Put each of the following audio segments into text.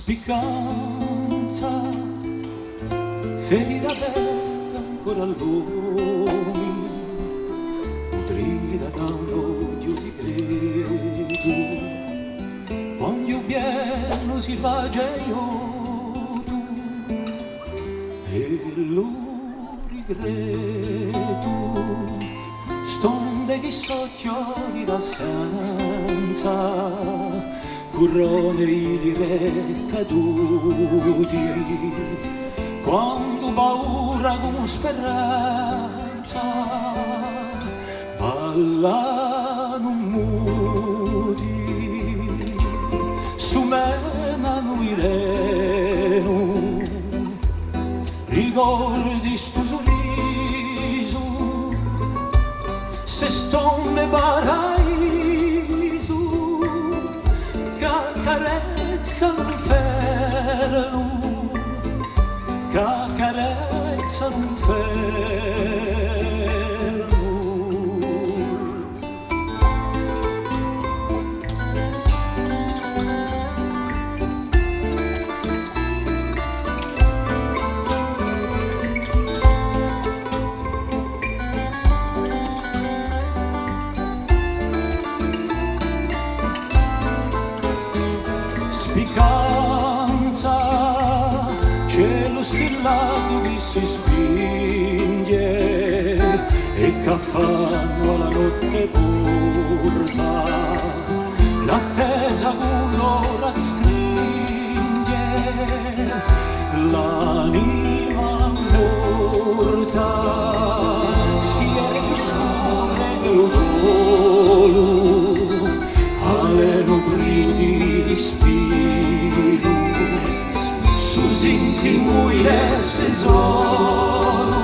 Spiccanza, ferita aperta ancora all'uomo, nutrita da un odio segreto, quando pieno si fa geioto e lo regreto, stonde che so chiodi d'assenza, corrone i caduti, quando paura con speranza ballano muti, sumenano i reno, ricordi sto sorriso, se stonde paraiso, carezzano l'inferno, carezzano l'inferno. Spicanza, cielo stellato che si spinge e che fanno alla notte porta, l'attesa con l'ora che stringe, l'anima morta, si è più scura dello dolo, alle nubili respiro, sus intimo iresse solo,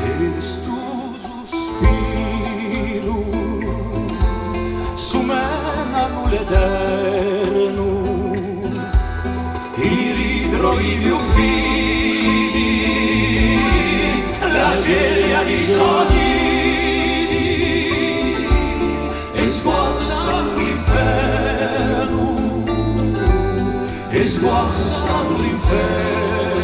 e sto sospiro, su menano l'eterno, i ridro i miei figli, la gelia di soldi, e sguassano l'inferno, e sguassano l'inferno.